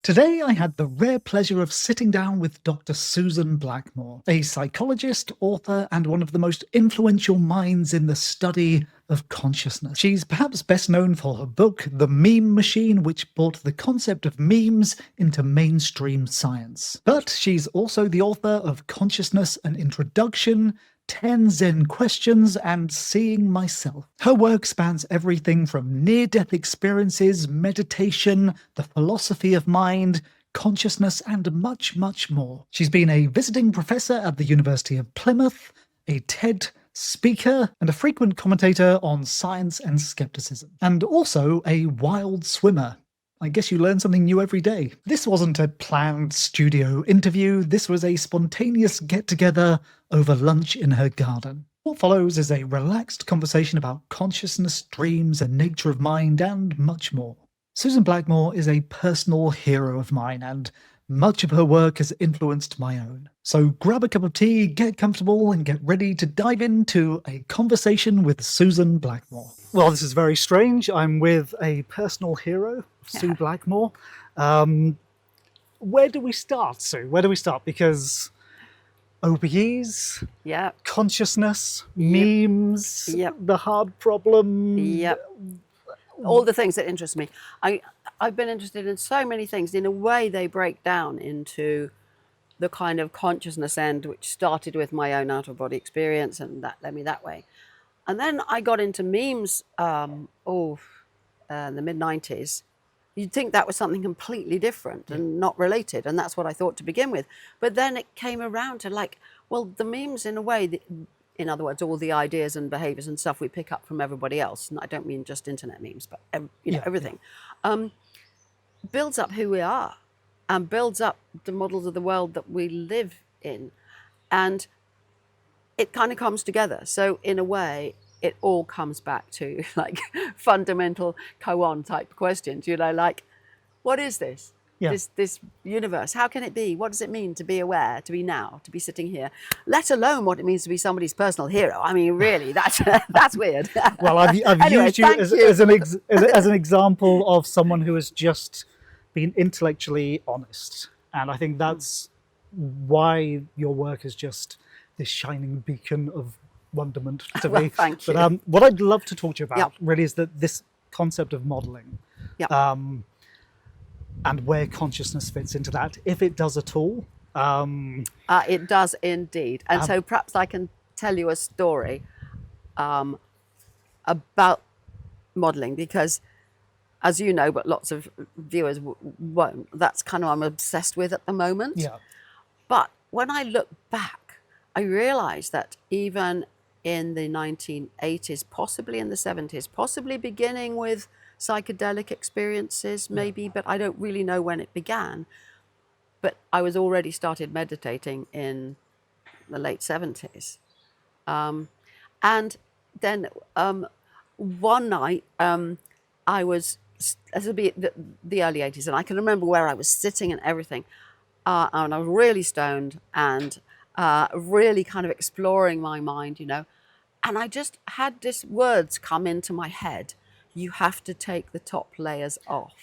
Today, I had the rare pleasure of sitting down with Dr. Susan Blackmore, a psychologist, author, and one of the most influential minds in the study of consciousness. She's perhaps best known for her book, The Meme Machine, which brought the concept of memes into mainstream science. But she's also the author of Consciousness: An Introduction, 10 Zen Questions, and Seeing Myself. Her work spans everything from near-death experiences, meditation, the philosophy of mind, consciousness, and much, much more. She's been a visiting professor at the University of Plymouth, a TED speaker, and a frequent commentator on science and skepticism, and also a wild swimmer. I guess you learn something new every day. This wasn't a planned studio interview, this was a spontaneous get-together over lunch in her garden. What follows is a relaxed conversation about consciousness, dreams, and nature of mind, and much more. Susan Blackmore is a personal hero of mine, and much of her work has influenced my own. So grab a cup of tea, get comfortable, and get ready to dive into a conversation with Susan Blackmore. Well, this is very strange. I'm with a personal hero, Sue Blackmore. Where do we start, Sue? Where do we start? Because OBEs, consciousness, memes, the hard problem. All the things that interest me. I've been interested in so many things. In a way, they break down into the kind of consciousness end, which started with my own out-of-body experience, and that led me that way. And then I got into memes in the mid-90s. You'd think that was something completely different and not related, and that's what I thought to begin with. But then it came around to the memes, in a way, in other words, all the ideas and behaviors and stuff we pick up from everybody else, and I don't mean just internet memes, but everything, builds up who we are and builds up the models of the world that we live in. And it kind of comes together. So in a way, it all comes back to fundamental koan type questions, what is this? This universe, how can it be? What does it mean to be aware, to be now, to be sitting here? Let alone what it means to be somebody's personal hero. I mean, really, that's weird. Well, I've used you as an example of someone who has just been intellectually honest. And I think that's why your work is just this shining beacon of wonderment to me. Thank you. But what I'd love to talk to you about really is this concept of modeling. And where consciousness fits into that, if it does at all. It does indeed. And so perhaps I can tell you a story about modeling, because as you know, but lots of viewers won't, that's kind of I'm obsessed with at the moment. But when I look back, I realized that even in the 1980s, possibly in the 70s, possibly beginning with psychedelic experiences maybe, but I don't really know when it began. But I was already started meditating in the late 70s. And then one night, I was, this would be the early 80s, and I can remember where I was sitting and everything. And I was really stoned and really kind of exploring my mind, and I just had these words come into my head. You have to take the top layers off.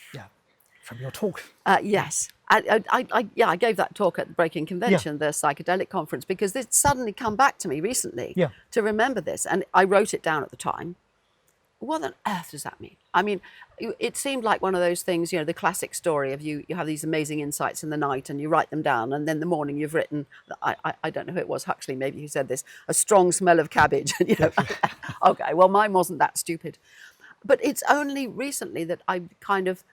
From your talk. Yes. I gave that talk at the Breaking Convention, the psychedelic conference, because this suddenly come back to me recently to remember this. And I wrote it down at the time. What on earth does that mean? I mean, it seemed like one of those things, the classic story of you have these amazing insights in the night and you write them down, and then the morning you've written, I don't know who it was, Huxley maybe, who said this, a strong smell of cabbage. Okay, well, mine wasn't that stupid. But it's only recently that I kind of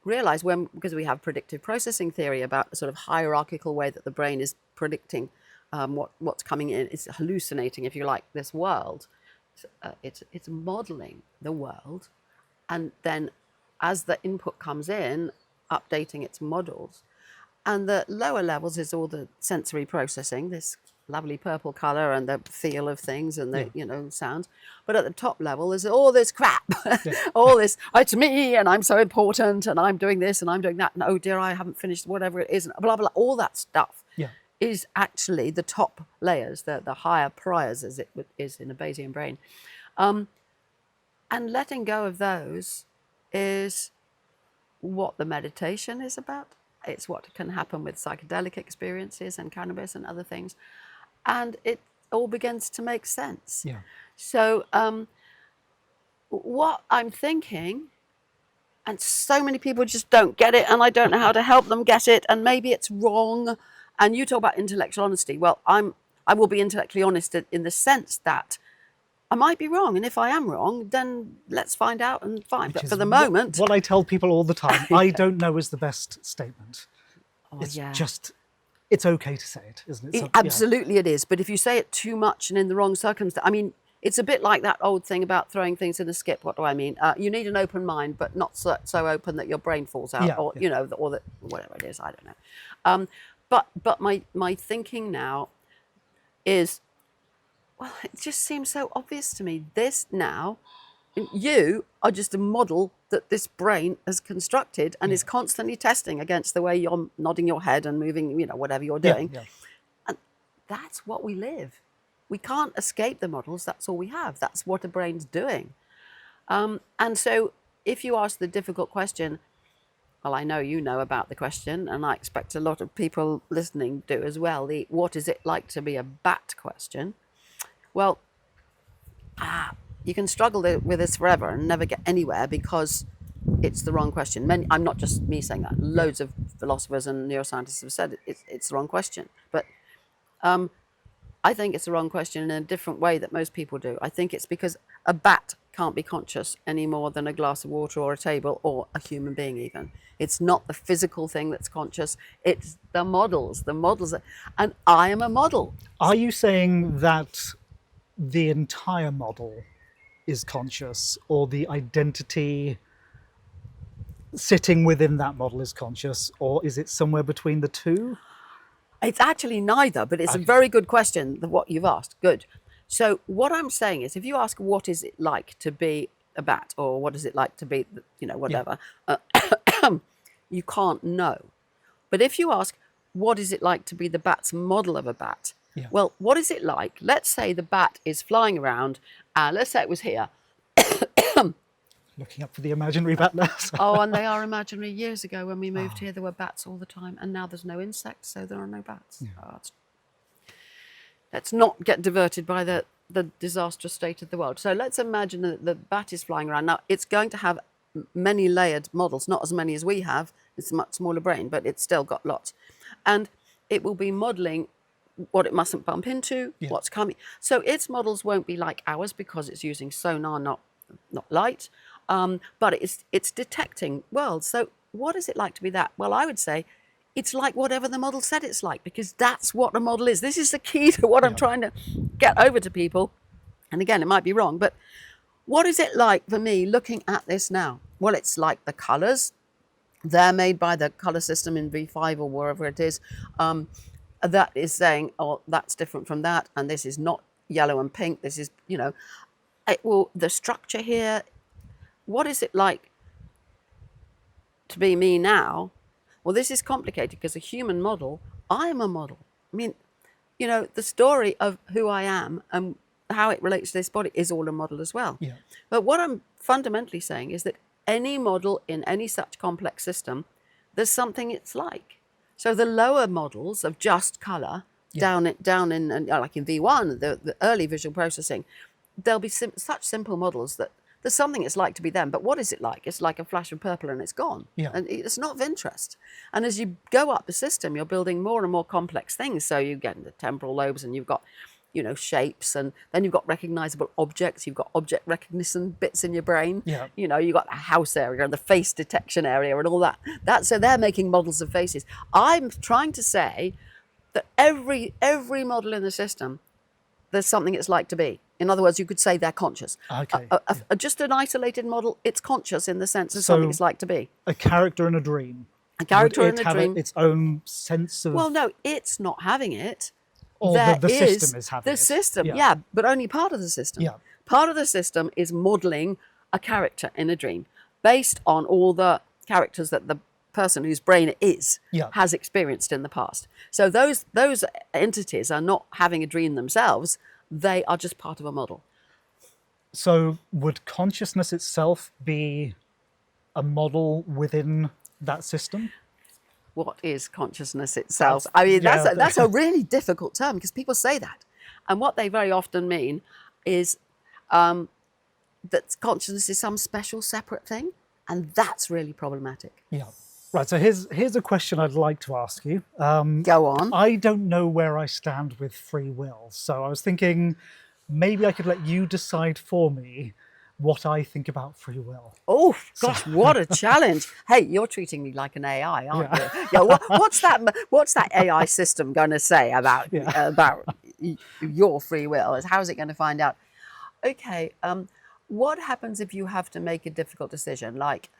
realized, because we have predictive processing theory about the sort of hierarchical way that the brain is predicting what's coming in. It's hallucinating, if you like, this world. It's modeling the world, and then as the input comes in, updating its models. And the lower levels is all the sensory processing, this lovely purple color and the feel of things and the sounds. But at the top level is all this crap, all this, it's me and I'm so important and I'm doing this and I'm doing that and oh dear, I haven't finished whatever it is, and blah, blah, all that stuff is actually the top layers, the higher priors as it is in a Bayesian brain. And letting go of those is what the meditation is about. It's what can happen with psychedelic experiences and cannabis and other things. And it all begins to make sense. Yeah. So what I'm thinking, and so many people just don't get it, and I don't know how to help them get it, and maybe it's wrong. And you talk about intellectual honesty. Well, I will be intellectually honest in the sense that I might be wrong, and if I am wrong, then let's find out and fine. But for the moment, what I tell people all the time, I don't know is the best statement. It's just, it's okay to say it, isn't it? So, absolutely it is. But if you say it too much and in the wrong circumstance, I mean, it's a bit like that old thing about throwing things in a skip. What do I mean? You need an open mind, but not so open that your brain falls out, or you know, or that whatever it is. I don't know. But my thinking now is, well, it just seems so obvious to me. This now, you are just a model that this brain has constructed and is constantly testing against the way you're nodding your head and moving, you know, whatever you're doing. And that's what we live. We can't escape the models. That's all we have. That's what a brain's doing. And so if you ask the difficult question, well, I know you know about the question, and I expect a lot of people listening do as well, the what is it like to be a bat question? Well, you can struggle with this forever and never get anywhere because it's the wrong question. I'm not just me saying that. Loads of philosophers and neuroscientists have said it's the wrong question. But I think it's the wrong question in a different way that most people do. I think it's because a bat can't be conscious any more than a glass of water or a table or a human being even. It's not the physical thing that's conscious. It's the models. And I am a model. Are you saying that the entire model is conscious, or the identity sitting within that model is conscious, or is it somewhere between the two? It's actually neither, but it's a very good question, what you've asked. Good. So what I'm saying is, if you ask what is it like to be a bat, or what is it like to be, you know, whatever, you can't know. But if you ask what is it like to be the bat's model of a bat, well, what is it like? Let's say the bat is flying around, let's say it was here. Looking up for the imaginary bat now. Oh, and they are imaginary. Years ago when we moved here, there were bats all the time, and now there's no insects, so there are no bats. Let's not get diverted by the disastrous state of the world. So let's imagine that the bat is flying around. Now, it's going to have many layered models, not as many as we have. It's a much smaller brain, but it's still got lots. And it will be modeling what it mustn't bump into, what's coming. So its models won't be like ours because it's using sonar, not light. But it's detecting worlds. So what is it like to be that? Well, I would say it's like whatever the model said it's like, because that's what a model is. This is the key to what I'm trying to get over to people. And again, it might be wrong, but what is it like for me looking at this now? Well, it's like the colors. They're made by the color system in V5 or wherever it is. That is saying, oh, that's different from that. And this is not yellow and pink. This is, you know, the structure here. What is it like to be me now? Well, this is complicated because a human model, I am a model. I mean, you know, the story of who I am and how it relates to this body is all a model as well. But what I'm fundamentally saying is that any model in any such complex system, there's something it's like. So the lower models of just color down in like in V1, the early visual processing, there'll be such simple models that there's something it's like to be them. But what is it like? It's like a flash of purple and it's gone. And it's not of interest. And as you go up the system, you're building more and more complex things. So you get into temporal lobes and you've got, you know, shapes, and then you've got recognizable objects. You've got object recognition bits in your brain. You know, you've got the house area and the face detection area and all that. So they're making models of faces. I'm trying to say that every model in the system, there's something it's like to be. In other words, you could say they're conscious. Just an isolated model, it's conscious in the sense of something it's like to be. A character in a dream. A character in a dream. Its own sense of... Well, no, it's not having it. Or the system is having it. The system, but only part of the system. Part of the system is modeling a character in a dream based on all the characters that the person whose brain it is has experienced in the past. So those entities are not having a dream themselves. They are just part of a model. So would consciousness itself be a model within that system? What is consciousness itself? I mean, that's a really difficult term, because people say that. And what they very often mean is that consciousness is some special separate thing. And that's really problematic. Yeah. Right, so here's a question I'd like to ask you. Go on. I don't know where I stand with free will, so I was thinking maybe I could let you decide for me what I think about free will. Oh, gosh, what a challenge. Hey, you're treating me like an AI, aren't you? Yeah, what's that AI system going to say about your free will? How is it going to find out? Okay, what happens if you have to make a difficult decision, like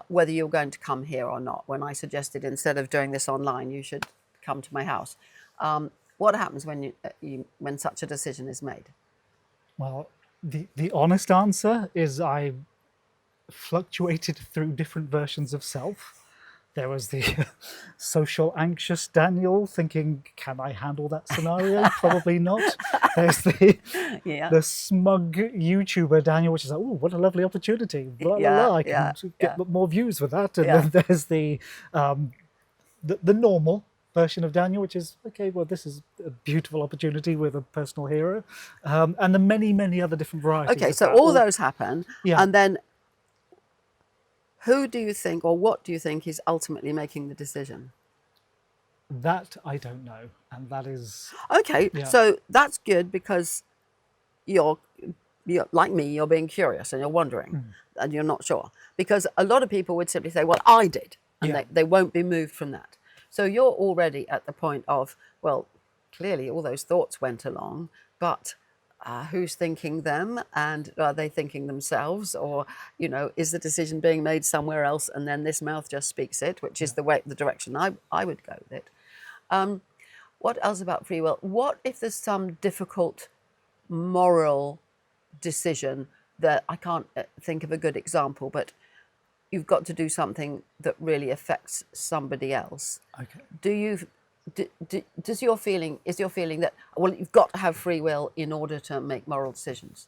whether you're going to come here or not? When I suggested instead of doing this online, you should come to my house. What happens when when such a decision is made? Well, the honest answer is I fluctuated through different versions of self. There was the social anxious Daniel thinking, can I handle that scenario? Probably not. There's the smug YouTuber Daniel, which is like, oh, what a lovely opportunity. Blah, blah, blah. I can get more views with that. And then there's the normal version of Daniel, which is, okay, well, this is a beautiful opportunity with a personal hero. And the many, many other different varieties. Okay, so all those happen. And then who do you think, or what do you think is ultimately making the decision? That I don't know, and that is... Okay, so that's good, because you're like me, you're being curious and you're wondering and you're not sure. Because a lot of people would simply say, well, I did, and they won't be moved from that. So you're already at the point of, well, clearly all those thoughts went along, but who's thinking them, and are they thinking themselves, or is the decision being made somewhere else, and then this mouth just speaks it, which is the direction I would go with it. What else about free will? What if there's some difficult moral decision that I can't think of a good example, but you've got to do something that really affects somebody else? Okay. Is your feeling that, well, you've got to have free will in order to make moral decisions?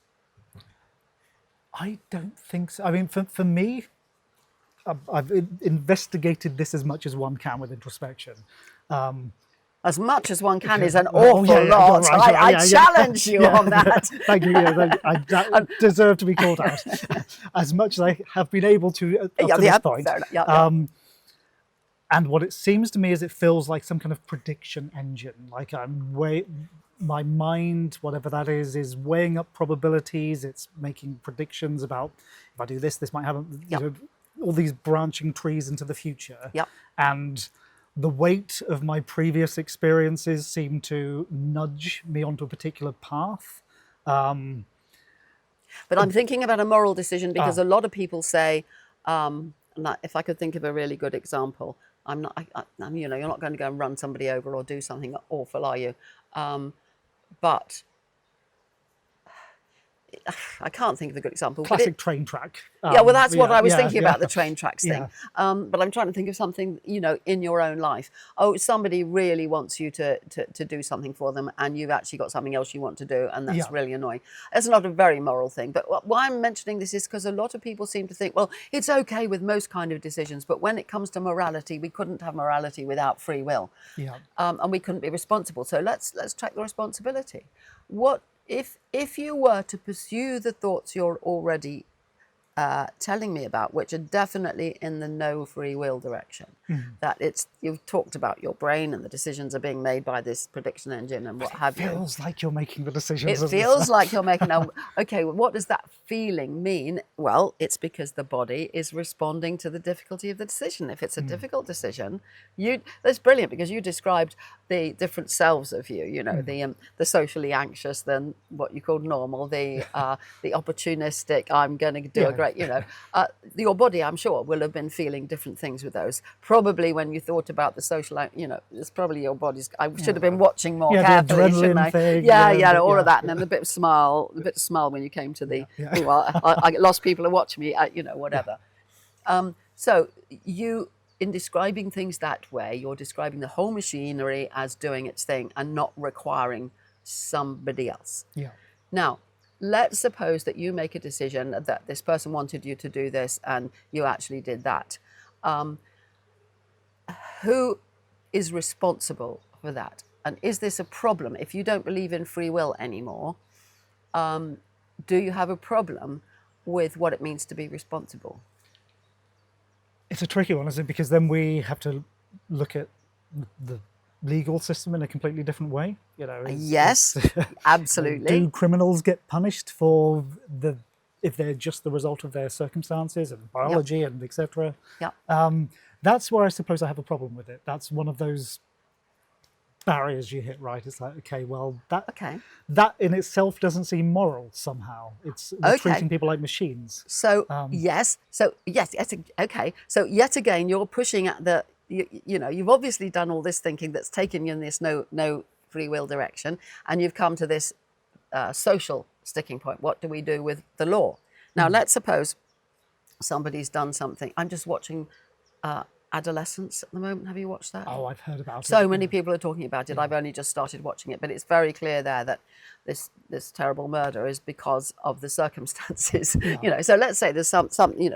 I don't think so. I mean, for me, I've investigated this as much as one can with introspection. As much as one can is an awful lot. Right, I challenge you on that. Thank you. I deserve to be called out. As much as I have been able to up to this point. And what it seems to me is it feels like some kind of prediction engine. Like my mind, whatever that is weighing up probabilities. It's making predictions about, if I do this, this might happen. All these branching trees into the future. And the weight of my previous experiences seem to nudge me onto a particular path. But I'm thinking about a moral decision, because a lot of people say, if I could think of a really good example, you're not going to go and run somebody over or do something awful, are you? But I can't think of a good example. Classic train track. Well, that's what I was thinking about, the train tracks thing. But I'm trying to think of something, in your own life. Oh, somebody really wants you to do something for them, and you've actually got something else you want to do, and that's really annoying. It's not a very moral thing. But why I'm mentioning this is because a lot of people seem to think, well, it's okay with most kind of decisions, but when it comes to morality, we couldn't have morality without free will. And we couldn't be responsible. So let's track the responsibility. What if you were to pursue the thoughts you're already telling me about, which are definitely in the no free will direction, that you've talked about your brain and the decisions are being made by this prediction engine and what have you. It feels like you're making the decisions. It feels like you're making okay, well, what does that feeling mean? Well, it's because the body is responding to the difficulty of the decision. If it's a difficult decision, that's brilliant, because you described the different selves of you, the socially anxious, then what you call normal, the opportunistic, I'm going to do a great, your body, I'm sure, will have been feeling different things with those. Probably when you thought about the social, it's probably your body's, I should have been watching more carefully, shouldn't I? All of that. And then the bit of smile when you came to the, I lost people who watch me, whatever. So in describing things that way, you're describing the whole machinery as doing its thing and not requiring somebody else. Now, let's suppose that you make a decision that this person wanted you to do this and you actually did that. Who is responsible for that? And is this a problem? If you don't believe in free will anymore, do you have a problem with what it means to be responsible? It's a tricky one, isn't it? Because then we have to look at the legal system in a completely different way. You know, yes, absolutely. Do criminals get punished for if they're just the result of their circumstances and biology and etc.? Yeah. That's where I suppose I have a problem with it. That's one of those barriers you hit, right? It's like, okay, well, that in itself doesn't seem moral somehow. It's treating people like machines. So yes, okay. So yet again, you're pushing at the, you know, you've obviously done all this thinking that's taken you in this no free will direction, and you've come to this social sticking point. What do we do with the law? Now, let's suppose somebody's done something. I'm just watching Adolescence at the moment. Have you watched that? Oh, I've heard about it. So many people are talking about it. I've only just started watching it, but it's very clear there that this terrible murder is because of the circumstances. You know, so let's say there's some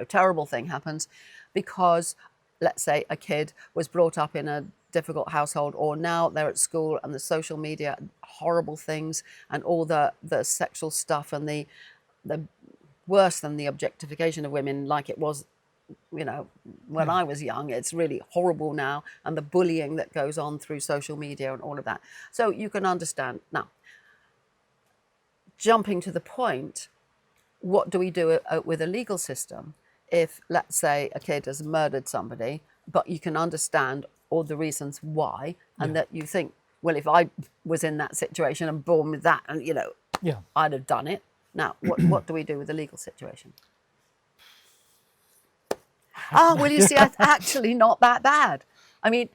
terrible thing happens because, let's say, a kid was brought up in a difficult household, or now they're at school and the social media, horrible things, and all the sexual stuff and the worse than the objectification of women like it was, you know, when I was young. It's really horrible now, and the bullying that goes on through social media and all of that. So you can understand. Now, jumping to the point, what do we do with a legal system if, let's say, a kid has murdered somebody, but you can understand all the reasons why, and that you think, well, if I was in that situation and born with that, and, you know, I'd have done it. Now, what do we do with the legal situation? Well, you see, it's actually not that bad. I mean,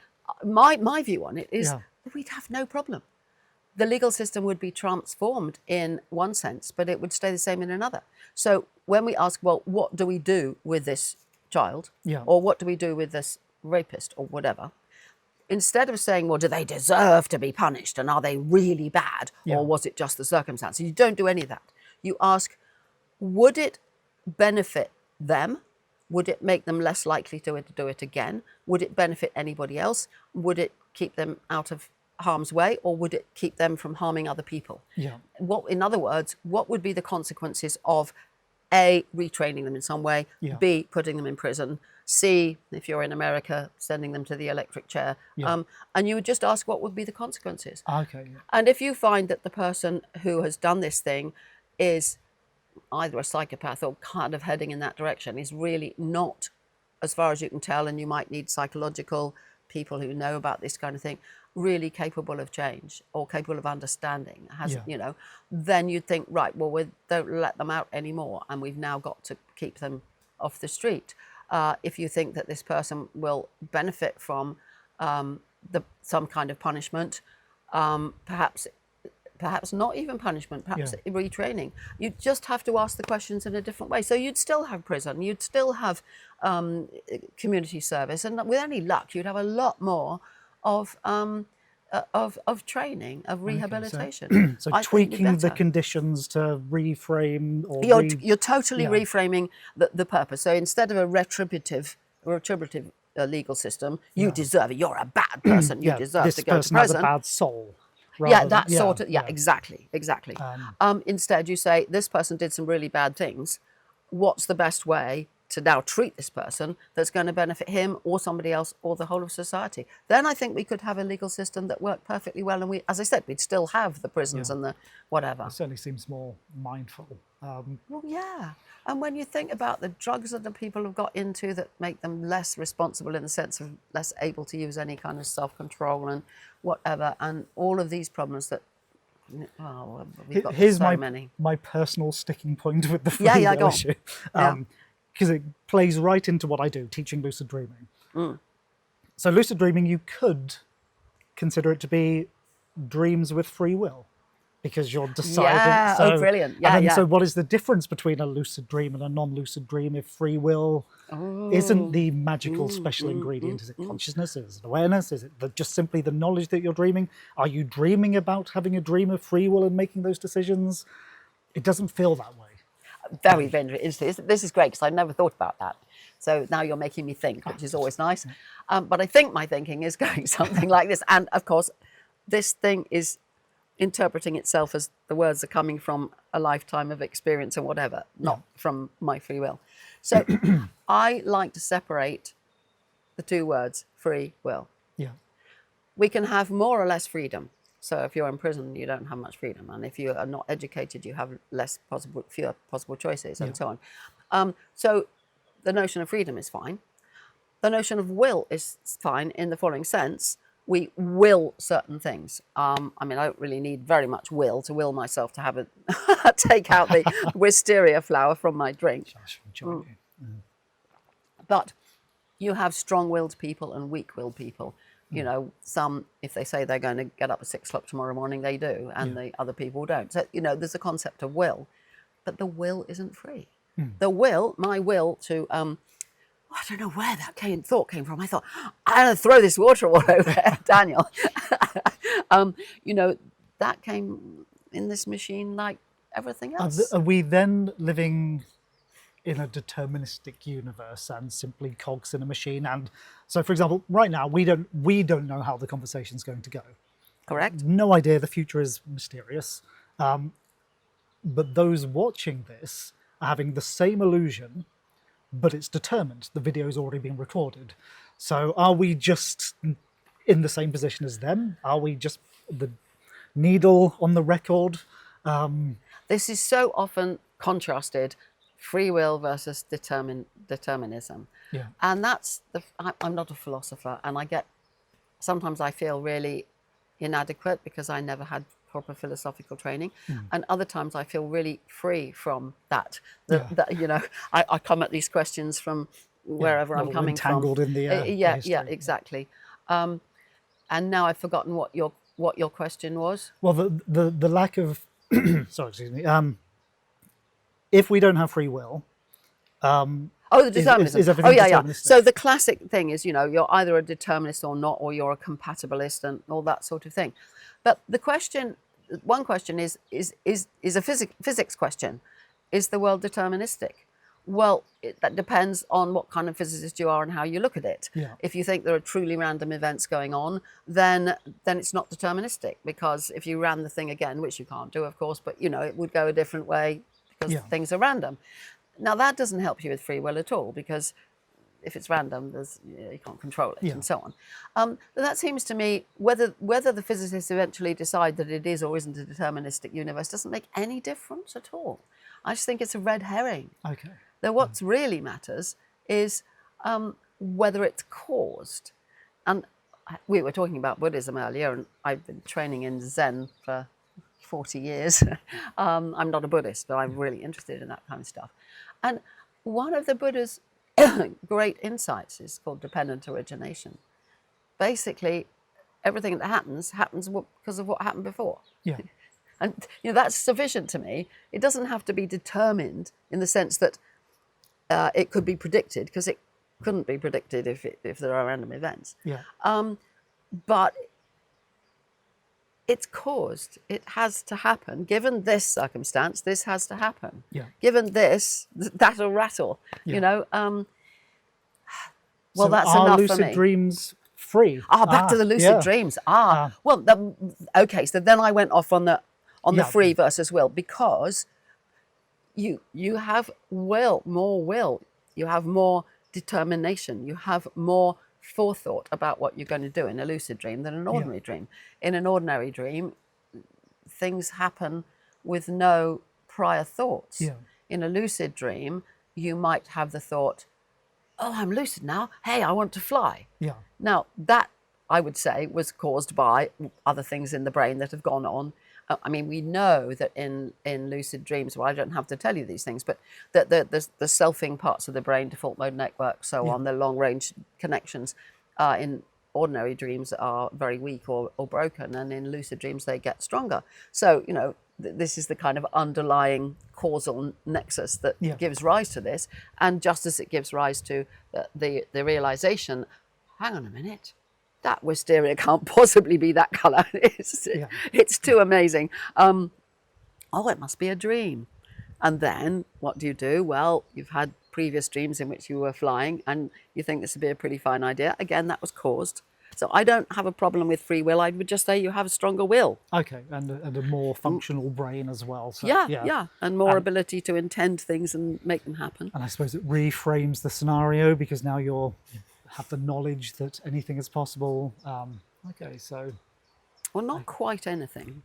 my view on it is we'd have no problem. The legal system would be transformed in one sense, but it would stay the same in another. So when we ask, well, what do we do with this child? Or what do we do with this rapist or whatever? Instead of saying, well, do they deserve to be punished and are they really bad? Or was it just the circumstances? You don't do any of that. You ask, would it benefit them? Would it make them less likely to do it again? Would it benefit anybody else? Would it keep them out of harm's way, or would it keep them from harming other people? In other words, what would be the consequences of A, retraining them in some way, B, putting them in prison, C, if you're in America, sending them to the electric chair, and you would just ask what would be the consequences. And if you find that the person who has done this thing is either a psychopath or kind of heading in that direction, is really not, as far as you can tell, and you might need psychological people who know about this kind of thing, really capable of change or capable of understanding, you know, then you'd think, right, well, we don't let them out anymore, and we've now got to keep them off the street. If you think that this person will benefit from some kind of punishment, perhaps not even punishment, perhaps retraining. You just have to ask the questions in a different way. So you'd still have prison, you'd still have community service, and with any luck, you'd have a lot more of training, of rehabilitation. So tweaking the conditions to reframe, or you're totally reframing the purpose. So instead of a retributive legal system, you deserve it. You're a bad person. You deserve to go to prison. This person has a bad soul. Exactly. Instead, you say, this person did some really bad things. What's the best way to now treat this person that's going to benefit him or somebody else or the whole of society? Then I think we could have a legal system that worked perfectly well, and as I said, we'd still have the prisons and the whatever. It certainly seems more mindful. Well, yeah. And when you think about the drugs that the people have got into that make them less responsible, in the sense of less able to use any kind of self-control and whatever, and all of these problems that, we've got so many. My personal sticking point with the free will issue. Because it plays right into what I do, teaching lucid dreaming. So lucid dreaming, you could consider it to be dreams with free will, because you're deciding. Brilliant. So what is the difference between a lucid dream and a non-lucid dream if free will isn't the magical special ingredient? Is it consciousness? Is it awareness? Is it just simply the knowledge that you're dreaming? Are you dreaming about having a dream of free will and making those decisions? It doesn't feel that way. Very, very interesting. This is great because I've never thought about that. So now you're making me think, which is always nice. But I think my thinking is going something like this. And of course, this thing is interpreting itself as the words are coming from a lifetime of experience and whatever, not from my free will. So I like to separate the two words, free will. Yeah. We can have more or less freedom. So if you're in prison, you don't have much freedom. And if you are not educated, you have fewer possible choices and so on. So the notion of freedom is fine. The notion of will is fine in the following sense. We will certain things. I mean, I don't really need very much will to will myself to have a take out the wisteria flower from my drink. But you have strong-willed people and weak-willed people. You know, some, if they say they're going to get up at 6 o'clock tomorrow morning, they do, and the other people don't. So, you know, there's a concept of will, but the will isn't free. The will, my will to, I don't know where that thought came from. I thought, I'm going to throw this water all over Daniel. You know, that came in this machine like everything else. Are we then living in a deterministic universe and simply cogs in a machine? And so, for example, right now we don't know how the conversation's going to go. Correct. No idea. The future is mysterious. But those watching this are having the same illusion, but it's determined. The video's already been recorded. So are we just in the same position as them? Are we just the needle on the record? This is so often contrasted, free will versus determinism. Yeah. And that's I'm not a philosopher, and sometimes I feel really inadequate because I never had proper philosophical training, and other times I feel really free from that. You know, I come at these questions from wherever I'm coming entangled from. In the exactly. And now I've forgotten what your question was. Well, the lack of sorry, excuse me. If we don't have free will, the determinism. Is everything deterministic? So the classic thing is, you know, you're either a determinist or not, or you're a compatibilist and all that sort of thing. But one question is a physics question. Is the world deterministic? Well, that depends on what kind of physicist you are and how you look at it. Yeah. If you think there are truly random events going on, then it's not deterministic, because if you ran the thing again, which you can't do, of course, but, you know, it would go a different way because things are random. Now, that doesn't help you with free will at all, because if it's random, you can't control it and so on. But that seems to me, whether the physicists eventually decide that it is or isn't a deterministic universe doesn't make any difference at all. I just think it's a red herring. Okay. Though what really matters is whether it's caused. And we were talking about Buddhism earlier, and I've been training in Zen for 40 years. I'm not a Buddhist, but I'm really interested in that kind of stuff. And one of the Buddha's great insights is called dependent origination. Basically, everything that happens because of what happened before. Yeah. And you know, that's sufficient to me. It doesn't have to be determined in the sense that it could be predicted, because it couldn't be predicted if there are random events. Yeah. But it's caused. It has to happen. Given this circumstance, this has to happen. Yeah. Given this, that'll rattle. Yeah. You know. Well, so that's are enough lucid for me. Dreams free? Back to the lucid dreams. Well, okay. So then I went off on the free versus will, because you have more will. You have more determination. You have more forethought about what you're going to do in a lucid dream than an ordinary dream. In an ordinary dream, things happen with no prior thoughts. Yeah. In a lucid dream, you might have the thought, oh, I'm lucid now. Hey, I want to fly. Yeah. Now, that, I would say, was caused by other things in the brain that have gone on. I mean, we know that in lucid dreams, well, I don't have to tell you these things, but that the selfing parts of the brain, default mode network, so on, the long-range connections in ordinary dreams are very weak or broken, and in lucid dreams they get stronger. So, you know, this is the kind of underlying causal nexus that gives rise to this, and just as it gives rise to the realization, hang on a minute, that wisteria can't possibly be that colour. It's too amazing. oh, it must be a dream. And then what do? Well, you've had previous dreams in which you were flying and you think this would be a pretty fine idea. Again, that was caused. So I don't have a problem with free will. I would just say you have a stronger will. Okay, and a more functional brain as well. So, yeah, and more ability to intend things and make them happen. And I suppose it reframes the scenario because now you have the knowledge that anything is possible. Okay, so... Well, not quite anything.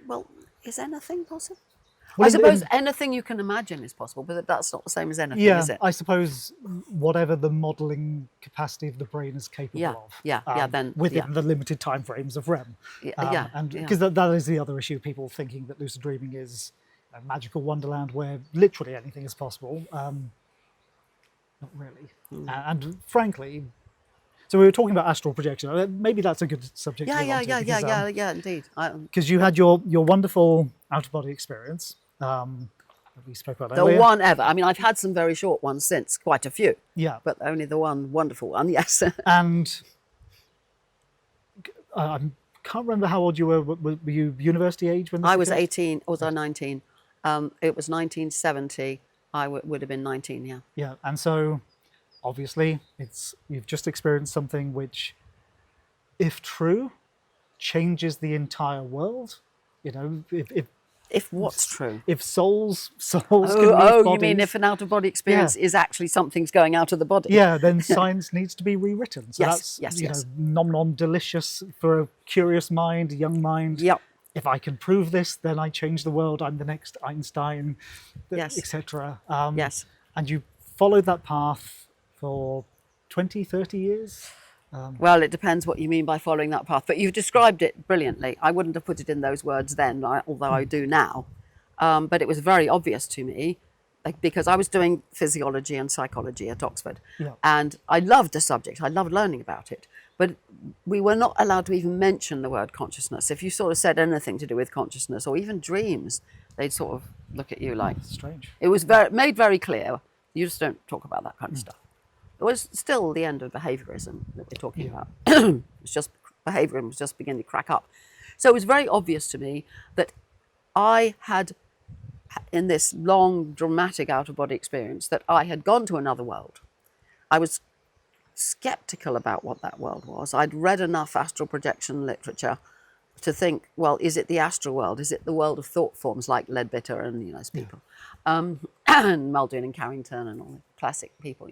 Well, is anything possible? Well, I suppose anything you can imagine is possible, but that's not the same as anything, is it? I suppose whatever the modelling capacity of the brain is capable of. Then within the limited time frames of REM. And because that is the other issue, people thinking that lucid dreaming is a magical wonderland where literally anything is possible. Not really. And frankly, so we were talking about astral projection. Maybe that's a good subject. Yeah, indeed. Because you had your wonderful out-of-body experience. That we spoke about earlier. The one ever. I mean, I've had some very short ones since, quite a few. Yeah. But only the one wonderful one, yes. And I can't remember how old you were. Were you university age when this I was occurred? 18, or was I 19? It was 1970. I would have been 19, yeah. Yeah, and so obviously you've just experienced something which, if true, changes the entire world. You know, if what's true? If souls can leave bodies, you mean if an out-of-body experience is actually something's going out of the body? Yeah, then science needs to be rewritten. So yes. Nom delicious for a curious mind, a young mind. Yep. If I can prove this, then I change the world. I'm the next Einstein, etc. Yes. And you followed that path for 20, 30 years? Well, it depends what you mean by following that path, but you've described it brilliantly. I wouldn't have put it in those words then, although I do now. But it was very obvious to me, because I was doing physiology and psychology at Oxford. Yeah. And I loved the subject. I loved learning about it. But we were not allowed to even mention the word consciousness. If you sort of said anything to do with consciousness or even dreams, they'd sort of look at you like... Strange. It was made very clear, you just don't talk about that kind of stuff. It was still the end of behaviorism that we're talking about. It's just behaviorism was just beginning to crack up. So it was very obvious to me that I had, in this long, dramatic out-of-body experience, that I had gone to another world. I was skeptical about what that world was. I'd read enough astral projection literature to think, well, is it the astral world? Is it the world of thought forms like Leadbitter and those people, and Muldoon and Carrington and all the classic people,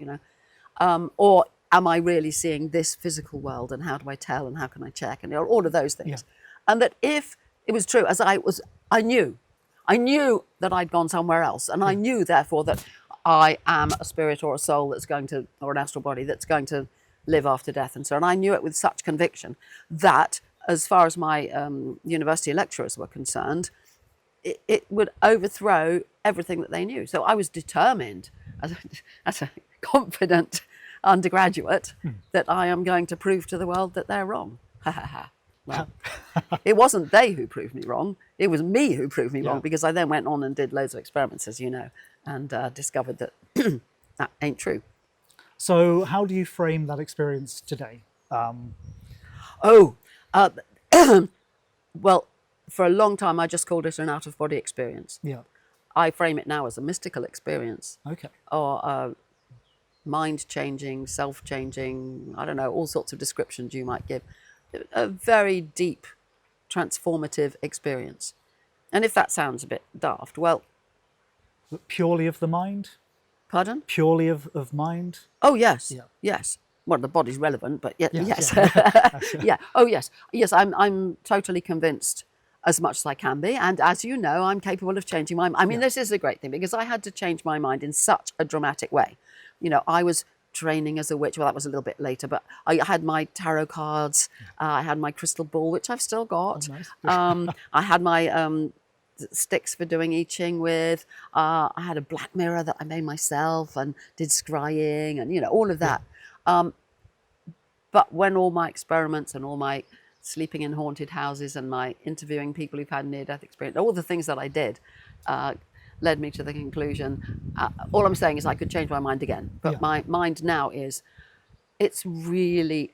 or am I really seeing this physical world, and how do I tell, and how can I check, and all of those things. And that if it was true, as I knew that I'd gone somewhere else, and I knew therefore that I am a spirit or a soul that's going to, or an astral body that's going to live after death and so on. I knew it with such conviction that, as far as my university lecturers were concerned, it would overthrow everything that they knew. So I was determined, as a confident undergraduate, that I am going to prove to the world that they're wrong. Well, it wasn't they who proved me wrong. It was me who proved me wrong, because I then went on and did loads of experiments, as you know, and discovered that that ain't true. So how do you frame that experience today? Well, for a long time, I just called it an out-of-body experience. Yeah. I frame it now as a mystical experience. Okay. Or mind-changing, self-changing, I don't know, all sorts of descriptions you might give. A very deep, transformative experience. And if that sounds a bit daft, well... Purely of the mind? Pardon? Purely of mind? Oh, yes. Yeah. Yes. Well, the body's relevant, but yes. Yeah. Oh, yes. Yes, I'm totally convinced as much as I can be. And as you know, I'm capable of changing my mind. I mean, this is a great thing, because I had to change my mind in such a dramatic way. I was training as a witch. Well, that was a little bit later, but I had my tarot cards. I had my crystal ball, which I've still got. Oh, nice. I had my sticks for doing I Ching with. I had a black mirror that I made myself and did scrying and, all of that. But when all my experiments and all my sleeping in haunted houses and my interviewing people who've had near-death experience, all the things that I did led me to the conclusion, all I'm saying is I could change my mind again. But my mind now is, it's really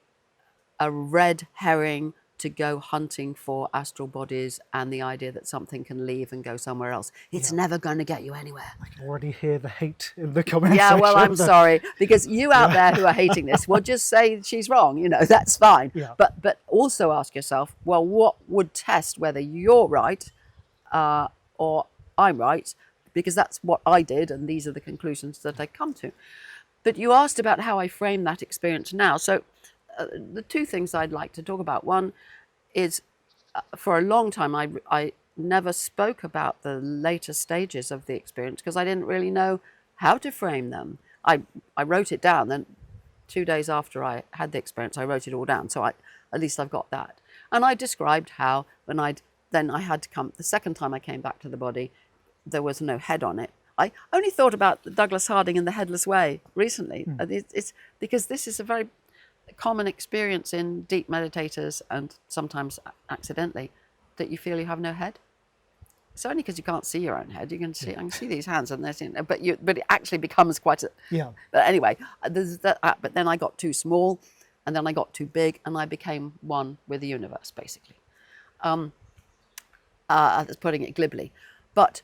a red herring to go hunting for astral bodies and the idea that something can leave and go somewhere else. It's never going to get you anywhere. I can already hear the hate in the comments. Yeah, well, I'm sorry, because you out there who are hating this, well, just say she's wrong, you know, that's fine. Yeah. But also ask yourself, well, what would test whether you're right or I'm right? Because that's what I did, and these are the conclusions that I come to. But you asked about how I frame that experience now. So the two things I'd like to talk about. One is, for a long time, I never spoke about the later stages of the experience because I didn't really know how to frame them. I wrote it down, then 2 days after I had the experience, I wrote it all down. So at least I've got that. And I described how when I had to come, the second time I came back to the body, there was no head on it. I only thought about Douglas Harding in The Headless Way recently. It's because this is a very common experience in deep meditators, and sometimes accidentally, that you feel you have no head. It's only because you can't see your own head. You can see, I can see these hands, and but it actually becomes quite a. Yeah. But anyway, there's that. But then I got too small, and then I got too big, and I became one with the universe, basically. That's putting it glibly, but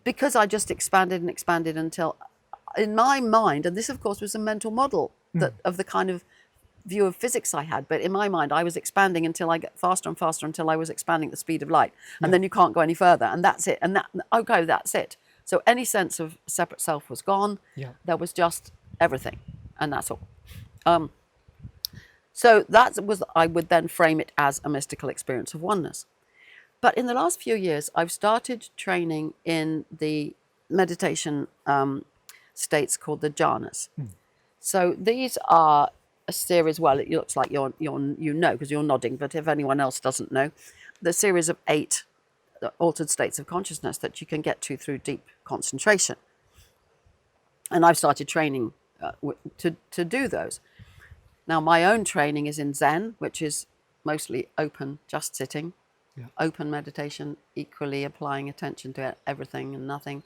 because I just expanded and expanded until, in my mind, and this of course was a mental model that of the kind of view of physics I had, but in my mind I was expanding until I get faster and faster until I was expanding at the speed of light, and then you can't go any further, and that's it, and that's it. So any sense of separate self was gone. There was just everything, and that's all. So that was, I would then frame it as a mystical experience of oneness. But in the last few years, I've started training in the meditation states called the Janas. So these are a series, well, it looks like you know, because you're nodding, but if anyone else doesn't know, the series of 8 altered states of consciousness that you can get to through deep concentration. And I've started training to do those. Now, my own training is in Zen, which is mostly open, just sitting. Open meditation, equally applying attention to everything and nothing.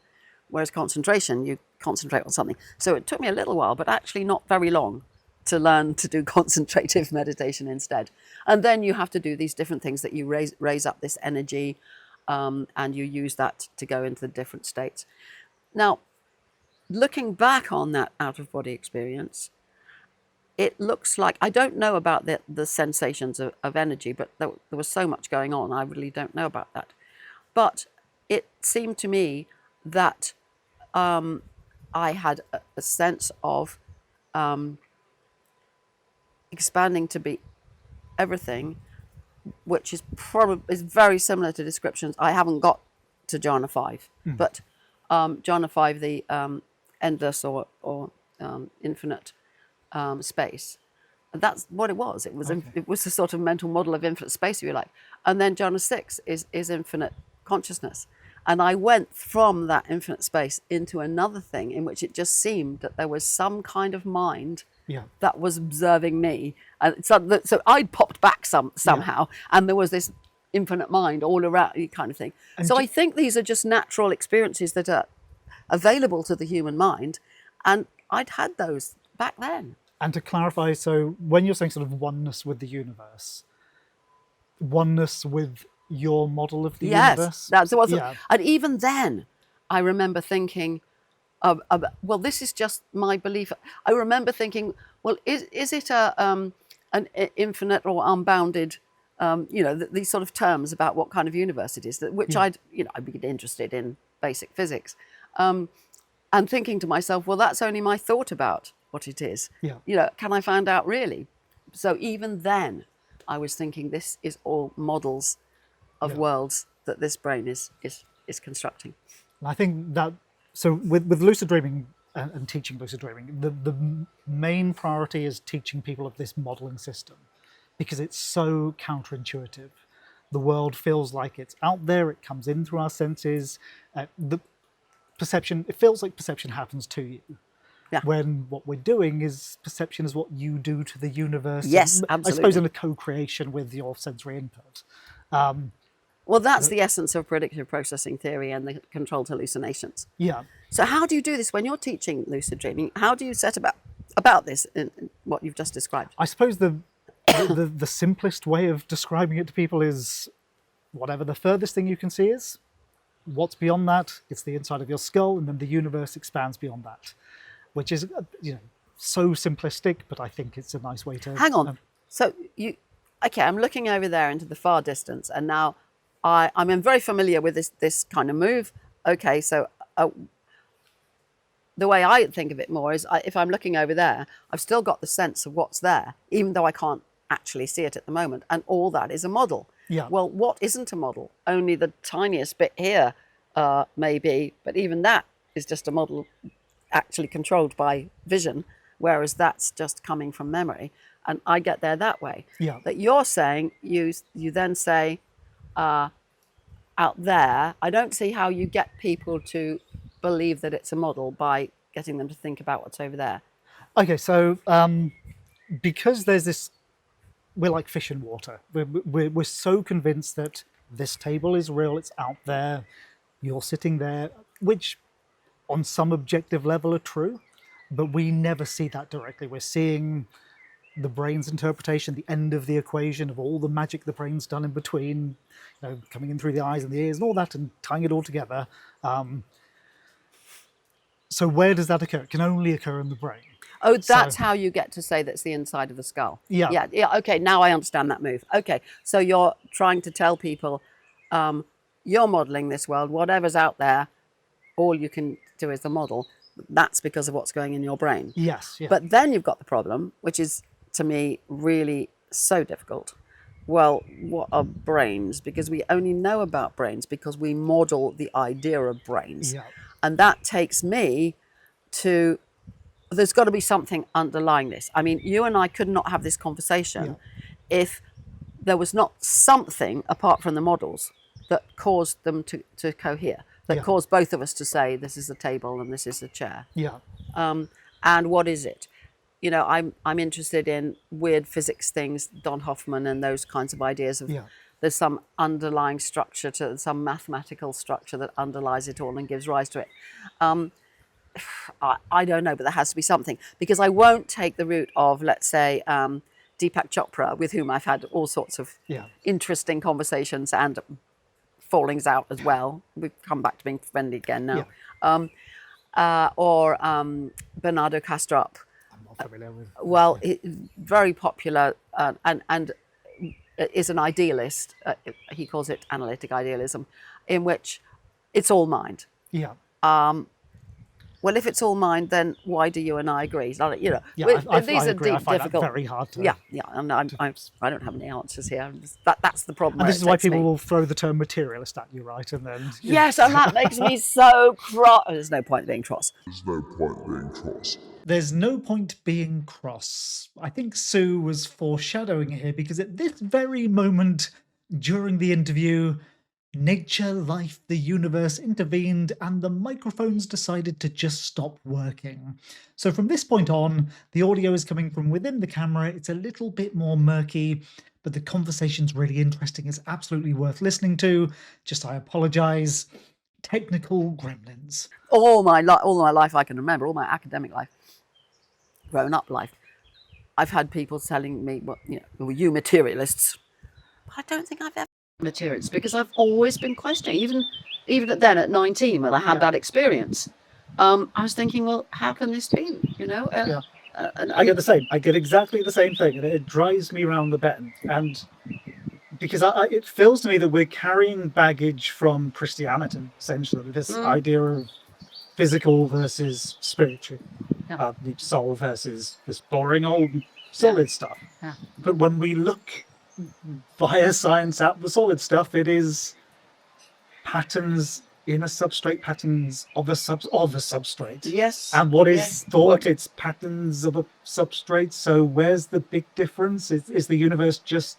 Whereas concentration, you concentrate on something. So it took me a little while, but actually not very long, to learn to do concentrative meditation instead. And then you have to do these different things that you raise up this energy, and you use that to go into the different states. Now, looking back on that out-of-body experience, it looks like, I don't know about the sensations of energy, but there was so much going on, I really don't know about that. But it seemed to me that I had a sense of expanding to be everything, which is very similar to descriptions. I haven't got to Jhana 5, but Jhana 5, the endless or infinite space. And that's what it was. It was it was a sort of mental model of infinite space, if you like. And then Jhana 6 is infinite consciousness. And I went from that infinite space into another thing in which it just seemed that there was some kind of mind that was observing me. And so I'd popped back somehow, and there was this infinite mind all around you, kind of thing. And so I think these are just natural experiences that are available to the human mind, and I'd had those back then. And to clarify, so when you're saying sort of oneness with the universe, oneness with your model of the universe? Yes, that's what. And even then, I remember thinking, well, this is just my belief. I remember thinking, well, is it an infinite or unbounded? These sort of terms about what kind of universe it is, which I'd be interested in basic physics, and thinking to myself, well, that's only my thought about what it is. Can I find out really? So even then, I was thinking this is all models of worlds that this brain is constructing. And I think that, so with lucid dreaming and teaching lucid dreaming, the main priority is teaching people of this modeling system, because it's so counterintuitive. The world feels like it's out there, it comes in through our senses. The perception, it feels like perception happens to you. When what we're doing is, perception is what you do to the universe. Yes, and, absolutely. I suppose in a co-creation with your sensory input. Well, that's the essence of predictive processing theory and the controlled hallucinations. So how do you do this when you're teaching lucid dreaming? How do you set about this in what you've just described? I suppose the the simplest way of describing it to people is whatever the furthest thing you can see is. What's beyond that? It's the inside of your skull, and then the universe expands beyond that, which is, so simplistic, but I think it's a nice way to... Hang on. So okay, I'm looking over there into the far distance, and now I'm very familiar with this kind of move. Okay, so the way I think of it more is if I'm looking over there, I've still got the sense of what's there, even though I can't actually see it at the moment, and all that is a model. Yeah. Well, what isn't a model? Only the tiniest bit here, maybe, but even that is just a model actually controlled by vision, whereas that's just coming from memory, and I get there that way. Yeah. But you're saying, you then say, out there, I don't see how you get people to believe that it's a model by getting them to think about what's over there. Okay, so because there's this... We're like fish in water. We're so convinced that this table is real, it's out there, you're sitting there, which on some objective level are true, but we never see that directly. We're seeing the brain's interpretation, the end of the equation of all the magic the brain's done in between, coming in through the eyes and the ears and all that, and tying it all together. So where does that occur? It can only occur in the brain. Oh, that's how you get to say that's the inside of the skull. Yeah. Yeah. Okay, now I understand that move. Okay, so you're trying to tell people, you're modeling this world. Whatever's out there, all you can do is the model. That's because of what's going in your brain. Yes. Yeah. But then you've got the problem, which is, to me, really so difficult. Well, what are brains? Because we only know about brains because we model the idea of brains. Yeah. And that takes me to... There's got to be something underlying this. I mean, you and I could not have this conversation if there was not something apart from the models that caused them to cohere, that caused both of us to say, this is a table and this is a chair. Yeah. And what is it? I'm interested in weird physics things, Don Hoffman and those kinds of ideas of there's some underlying structure to some mathematical structure that underlies it all and gives rise to it. I don't know, but there has to be something, because I won't take the route of, let's say, Deepak Chopra, with whom I've had all sorts of interesting conversations and fallings out as well. We've come back to being friendly again now. Or Bernardo Kastrup. I'm not familiar with. Well, very popular and is an idealist. He calls it analytic idealism, in which it's all mind. Yeah. Well, if it's all mind, then why do you and I agree? These are I deep, agree. I find difficult. that very hard to... And I don't have any answers here. That's the problem. And this is why people will throw the term materialist at you, right? And then... Yes, and that makes me so cross. There's no point being cross. There's no point being cross. I think Sue was foreshadowing here, because at this very moment during the interview, nature, life, the universe intervened, and the microphones decided to just stop working. So from this point on, the audio is coming from within the camera. It's a little bit more murky, but the conversation's really interesting. It's absolutely worth listening to. Just, I apologize. Technical gremlins. All my life I can remember, all my academic life, grown-up life, I've had people telling me, well, you materialists. But I don't think I've ever materials, because I've always been questioning, even then at 19 when I had that experience. I was thinking, well, how can this be? I get the same. I get exactly the same thing, and it drives me round the bend. And because it feels to me that we're carrying baggage from Christianity, essentially, this idea of physical versus spiritual, soul versus this boring old solid stuff. But when we look via science at the solid stuff, it is patterns in a substrate, patterns of a substrate. Yes. And what is thought? It's patterns of a substrate. So where's the big difference? Is the universe just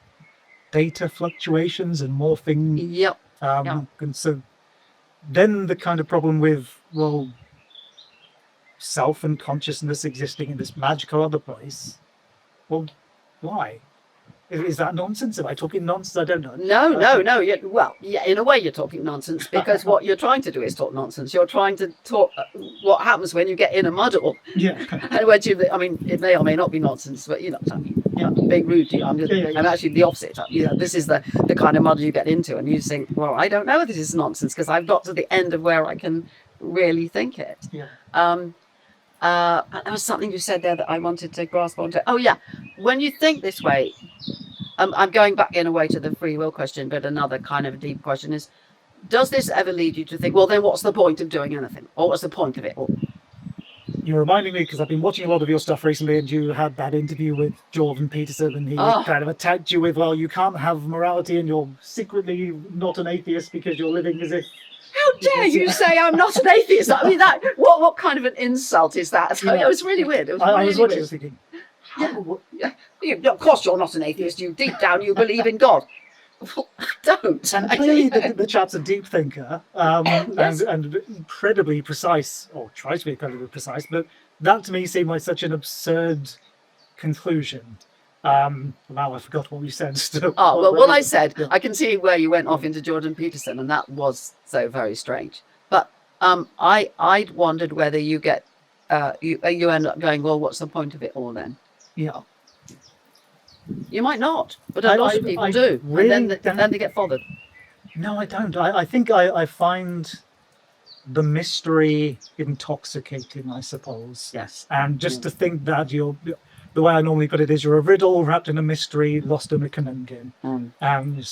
data fluctuations and morphing? Yep. And so then the kind of problem with, well, self and consciousness existing in this magical other place, well, why? Is that nonsense? Am I talking nonsense? I don't know. No. Well, yeah, in a way you're talking nonsense, because what you're trying to do is talk nonsense. You're trying to talk what happens when you get in a muddle. Yeah. And when you, I mean, it may or may not be nonsense, but you know, I mean, I'm being rude to you. I'm actually the opposite. You know, this is the kind of muddle you get into, and you think, well, I don't know if this is nonsense because I've got to the end of where I can really think it. Yeah. There was something you said there that I wanted to grasp onto. Oh yeah, when you think this way, I'm going back in a way to the free will question, but another kind of deep question is, does this ever lead you to think, well, then what's the point of doing anything? Or what's the point of it all? You're reminding me, because I've been watching a lot of your stuff recently, and you had that interview with Jordan Peterson, and he kind of attacked you with, well, you can't have morality and you're secretly not an atheist because you're living as if... How dare you say I'm not an atheist? I mean, that what kind of an insult is that? Yeah. It was really weird. It was I was watching, thinking, of course you're not an atheist. You deep down you believe in God. Don't. And clearly the chap's a deep thinker, yes. and incredibly precise, or tries to be incredibly precise, but that to me seemed like such an absurd conclusion. Now I forgot what we said. What I said, I can see where you went off into Jordan Peterson, and that was so very strange. But I wondered whether you get you end up going, well, what's the point of it all then? Yeah. You might not, but a lot of people do. Really, and then they get bothered. No, I don't. I think I find the mystery intoxicating, I suppose. Yes. And just to think that the way I normally put it is, you're a riddle wrapped in a mystery, lost in a conundrum. And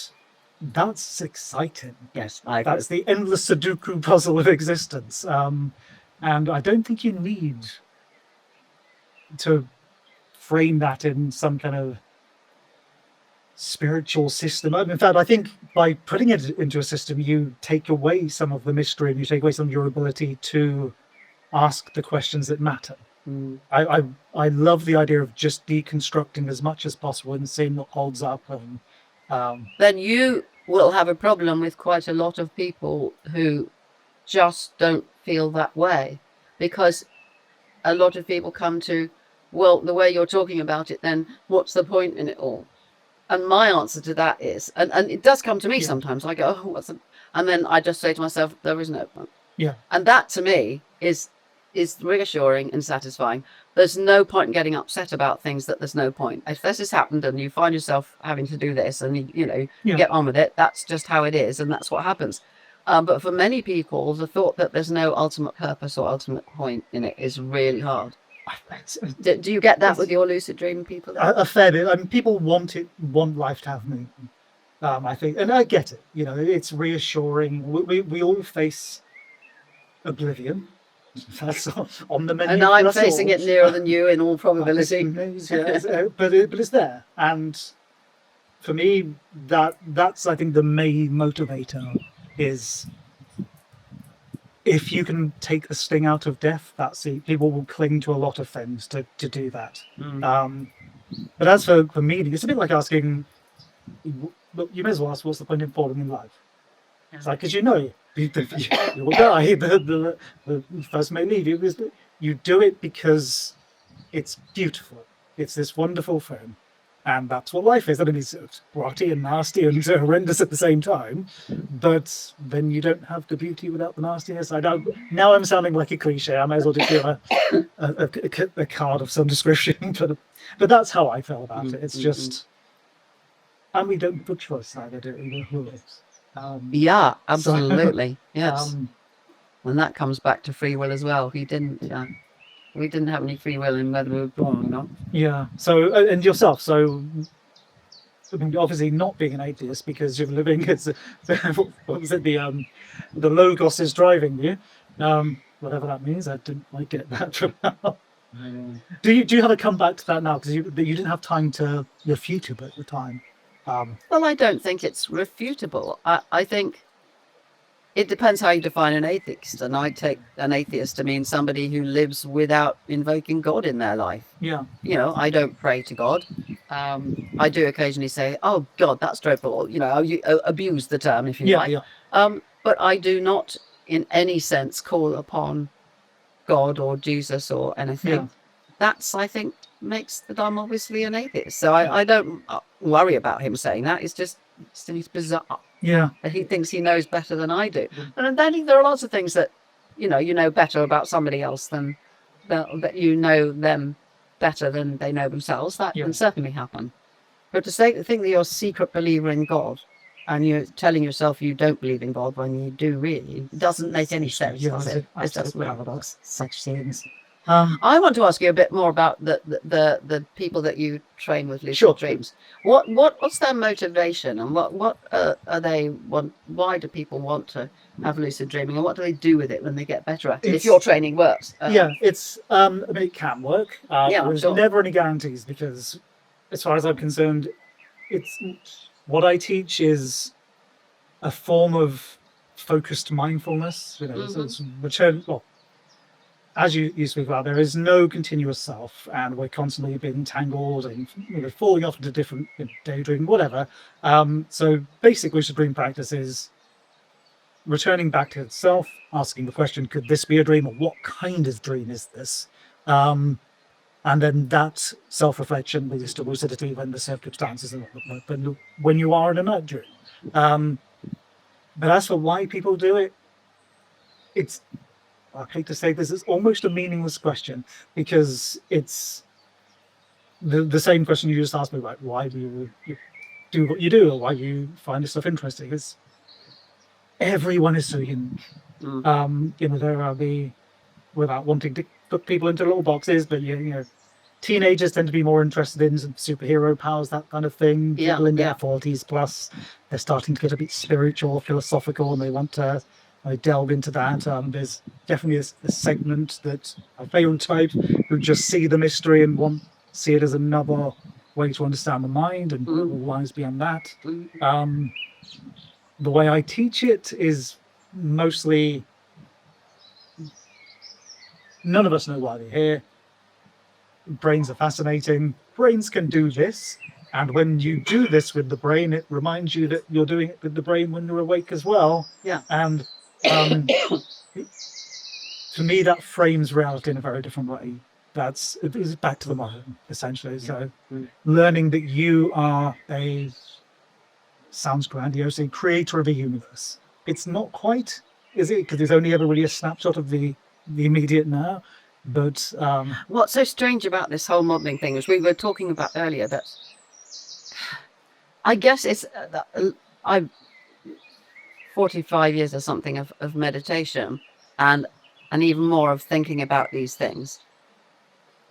that's exciting. Yes, that's the endless Sudoku puzzle of existence. And I don't think you need to frame that in some kind of spiritual system. In fact, I think by putting it into a system, you take away some of the mystery, and you take away some of your ability to ask the questions that matter. I love the idea of just deconstructing as much as possible and seeing what holds up. And then you will have a problem with quite a lot of people who just don't feel that way, because a lot of people come to, well, the way you're talking about it, then what's the point in it all? And my answer to that is, and it does come to me sometimes, I go, oh, and then I just say to myself, there is no point. Yeah. And that to me is reassuring and satisfying. There's no point in getting upset about things that there's no point. If this has happened and you find yourself having to do this, and you get on with it, that's just how it is, and that's what happens. But for many people, the thought that there's no ultimate purpose or ultimate point in it is really hard. Do you get that with your lucid dream people? A fair bit. I mean, people want life to have meaning. I think, and I get it. It's reassuring. We all face oblivion. That's on the menu. And I'm facing it nearer than you in all probability. But it's there, and for me, that's I think the main motivator is, if you can take the sting out of death, that's it. People will cling to a lot of things to do that. But as for meaning, it's a bit like asking, look, you may as well ask, what's the point in falling in love? It's like, because you will die, the first may leave you. You do it because it's beautiful. It's this wonderful thing. And that's what life is. I mean, it's rotty and nasty and horrendous at the same time. But then you don't have the beauty without the nastiness. Now I'm sounding like a cliche. I may as well just give a card of some description. But that's how I felt about it. It's just, and we don't put choice either, do we? Yeah, absolutely. Yes. And that comes back to free will as well. We didn't have any free will in whether we were born or not. Yeah. So, and yourself. So, I mean, obviously not being an atheist because you're living as what was it? The logos is driving you. Whatever that means. I didn't quite get that from now. Do you have a comeback to that now? Because you didn't have time to refute it at the time. Well, I don't think it's refutable. I think it depends how you define an atheist, and I take an atheist to mean somebody who lives without invoking God in their life. Yeah. I don't pray to God. I do occasionally say, oh, God, that's dreadful. You abuse the term if you like. Yeah. But I do not in any sense call upon God or Jesus or anything. Yeah. That's, I think, makes that I'm obviously an atheist. So I don't, worry about him saying that. It's just, it's bizarre. Yeah. And he thinks he knows better than I do. And I think there are lots of things that, you know better about somebody else than that you know them better than they know themselves. That can certainly happen. But to think that you're a secret believer in God and you're telling yourself you don't believe in God when you do really, doesn't make any sense, does it? It's just paradox, such things. I want to ask you a bit more about the people that you train with lucid dreams. What's their motivation, and what are they want? Why do people want to have lucid dreaming, and what do they do with it when they get better at it? If your training works, it's I mean, it can work. There's never any guarantees, because, as far as I'm concerned, it's what I teach is a form of focused mindfulness. It's return. Well, as you speak about, there is no continuous self, and we're constantly being tangled and falling off into different daydream, whatever. So basic lucid dream practice is returning back to itself, asking the question, could this be a dream, or what kind of dream is this? And then that self-reflection leads to lucidity when the circumstances are but when you are in a night dream. But as for why people do it, I hate to say this, it's almost a meaningless question, because it's the same question you just asked me, about why do you do what you do, or why you find this stuff interesting. It's everyone is so human. There are without wanting to put people into little boxes, but teenagers tend to be more interested in some superhero powers, that kind of thing. People in their 40s plus, they're starting to get a bit spiritual, philosophical, and they want to delve into that. There's definitely a segment that a favorite type who just see the mystery and see it as another way to understand the mind, and all lies beyond that. The way I teach it is mostly, none of us know why they're here. Brains are fascinating. Brains can do this. And when you do this with the brain, it reminds you that you're doing it with the brain when you're awake as well. Yeah. And to me, that frames reality in a very different way. It's back to the mind, essentially. So learning that you are sounds grandiose, a creator of a universe. It's not quite, is it? Because there's only ever really a snapshot of the immediate now. But what's so strange about this whole modeling thing, as we were talking about earlier, that I guess it's I've 45 years or something of meditation and even more of thinking about these things.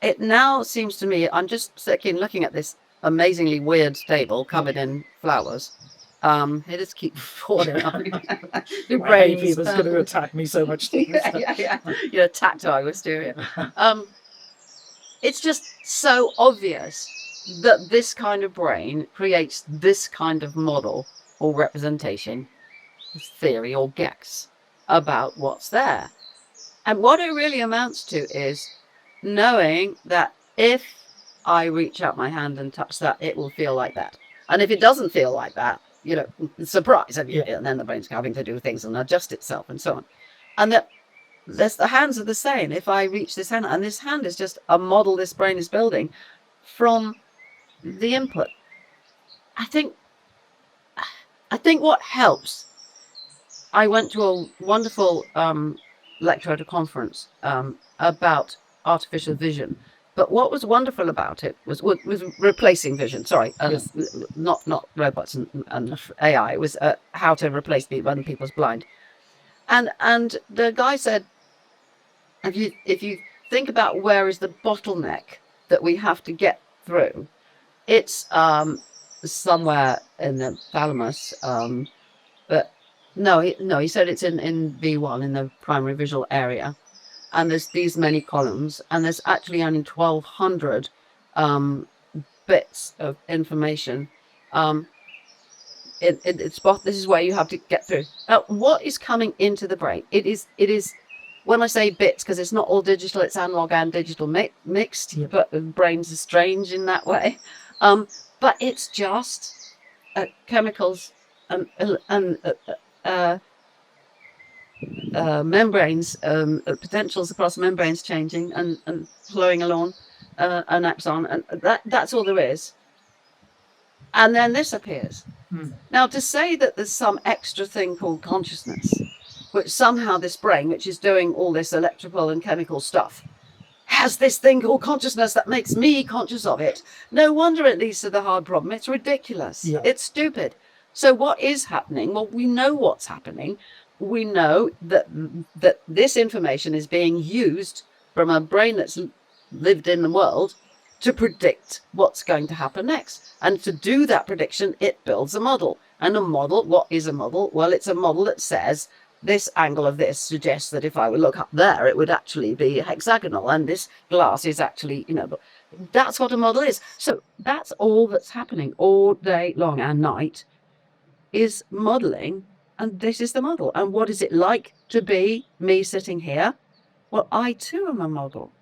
It now seems to me, I'm just looking at this amazingly weird table covered in flowers. It just keeps falling on your brain is going to attack me so much. You're tactile wisteria. It's just so obvious that this kind of brain creates this kind of model or representation, theory or guess about what's there. And what it really amounts to is knowing that if I reach out my hand and touch that, it will feel like that. And if it doesn't feel like that, surprise. And then the brain's having to do things and adjust itself and so on. And that the hands are the same. If I reach this hand, and this hand is just a model this brain is building from the input. I think what helps, I went to a wonderful lecture at a conference about artificial vision. But what was wonderful about it was replacing vision. Sorry, not robots and AI. It was how to replace when people's blind. And the guy said, if you think about where is the bottleneck that we have to get through, it's somewhere in the thalamus. But no, he said it's in V1 in the primary visual area. And there's these many columns, and there's actually only 1,200 bits of information. This is where you have to get through. What is coming into the brain? It is. When I say bits, because it's not all digital, it's analog and digital mixed. Yeah. But brains are strange in that way. But it's just chemicals and membranes, potentials across membranes changing and flowing along an axon, and that's all there is. And then this appears. Now, to say that there's some extra thing called consciousness, which somehow this brain, which is doing all this electrical and chemical stuff, has this thing called consciousness that makes me conscious of it. No wonder it leads to the hard problem. It's ridiculous. Yeah. It's stupid. So what is happening? Well, we know what's happening. We know that this information is being used from a brain that's lived in the world to predict what's going to happen next. And to do that prediction, it builds a model. And a model, what is a model? Well, it's a model that says this angle of this suggests that if I would look up there, it would actually be hexagonal. And this glass is actually, that's what a model is. So that's all that's happening all day long and night is modeling. And this is the model. And what is it like to be me sitting here? Well, I too am a model.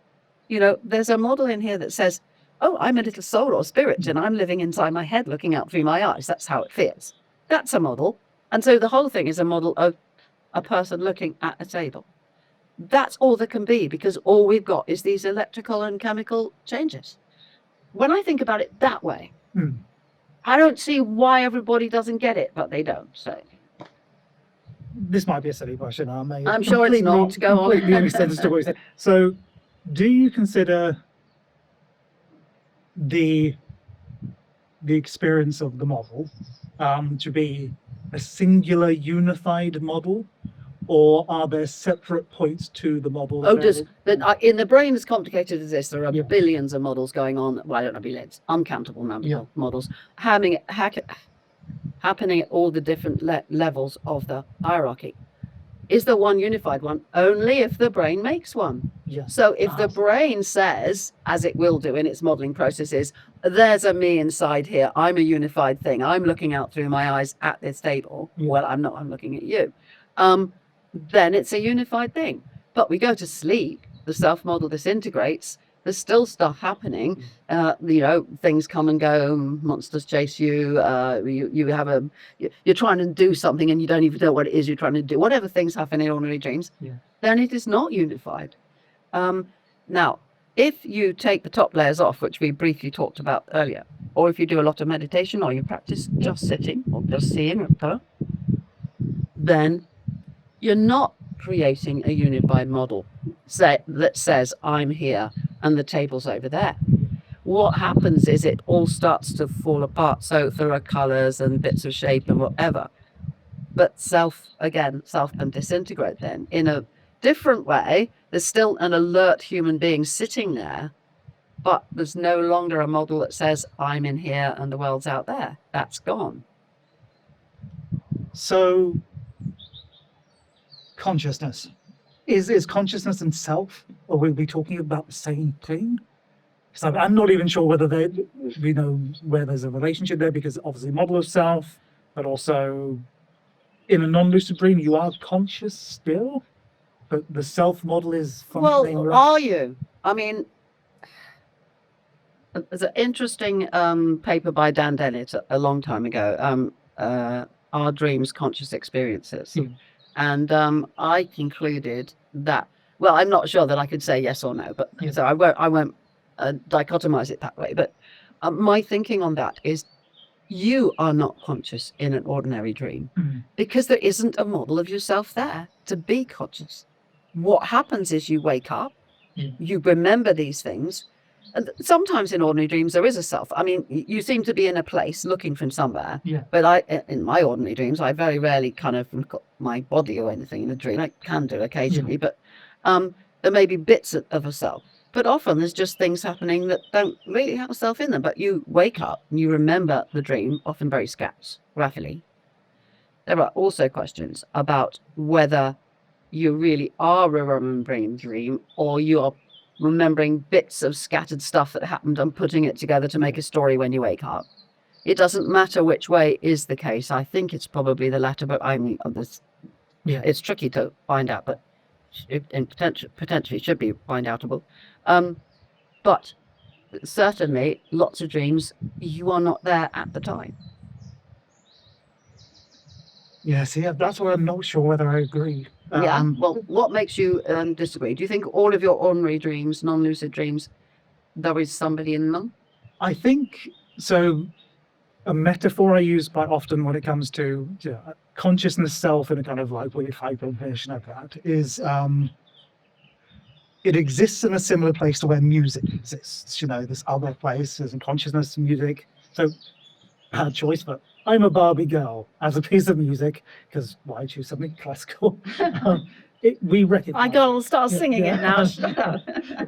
There's a model in here that says, oh, I'm a little soul or spirit, and I'm living inside my head looking out through my eyes. That's how it feels. That's a model. And so the whole thing is a model of a person looking at a table. That's all there can be, because all we've got is these electrical and chemical changes. When I think about it that way, I don't see why everybody doesn't get it, but they don't. So this might be a silly question. I'm sure it's not. Go on. So do you consider the experience of the model to be a singular unified model, or are there separate points to the model? In the brain as complicated as this, there are billions of models going on. Well, I don't know, billions, uncountable number of models happening at all the different levels of the hierarchy. Is there one unified one? Only if the brain makes one. Yeah. So if the brain says, as it will do in its modeling processes, there's a me inside here, I'm a unified thing, I'm looking out through my eyes at this table. Yeah. Well, I'm not, I'm looking at you. Then it's a unified thing. But we go to sleep, the self-model disintegrates, there's still stuff happening. Things come and go, monsters chase you, you're trying to do something and you don't even know what it is you're trying to do. Whatever things happen in ordinary dreams, then it is not unified. Now, if you take the top layers off, which we briefly talked about earlier, or if you do a lot of meditation, or you practice just sitting or just seeing, then you're not creating a unified model that says I'm here and the table's over there. What happens is it all starts to fall apart. So there are colors and bits of shape and whatever, but self can disintegrate then in a different way. There's still an alert human being sitting there, but there's no longer a model that says I'm in here and the world's out there. That's gone. So consciousness. Is consciousness and self, or will we be talking about the same thing? Because I'm not even sure whether where there's a relationship there, because obviously model of self, but also in a non-lucid dream, you are conscious still, but the self model is functioning. Well, are you? I mean, there's an interesting paper by Dan Dennett a long time ago, Our Dreams, Conscious Experiences. And I concluded that, well, I'm not sure that I could say yes or no, but so I won't dichotomize it that way. But my thinking on that is you are not conscious in an ordinary dream because there isn't a model of yourself there to be conscious. What happens is you wake up, you remember these things. And sometimes in ordinary dreams, there is a self. I mean, you seem to be in a place looking from somewhere. Yeah. But in my ordinary dreams, I very rarely kind of got my body or anything in a dream. I can do occasionally, but there may be bits of a self. But often there's just things happening that don't really have a self in them. But you wake up and you remember the dream, often very rapidly. There are also questions about whether you really are remembering the dream, or you are remembering bits of scattered stuff that happened and putting it together to make a story when you wake up. It doesn't matter which way is the case. I think it's probably the latter, but it's tricky to find out, but potentially should be find outable. But certainly lots of dreams, you are not there at the time. Yeah, see, that's where I'm not sure whether I agree. Well, what makes you disagree? Do you think all of your ordinary dreams, non-lucid dreams, there is somebody in them? I think so. a metaphor I use quite often when it comes to consciousness self, in a kind of like weird hyper version of that, is it exists in a similar place to where music exists. This other place is in consciousness, music. So bad choice, but I'm a Barbie girl as a piece of music, because why choose something classical? We recognize. I go start singing it now.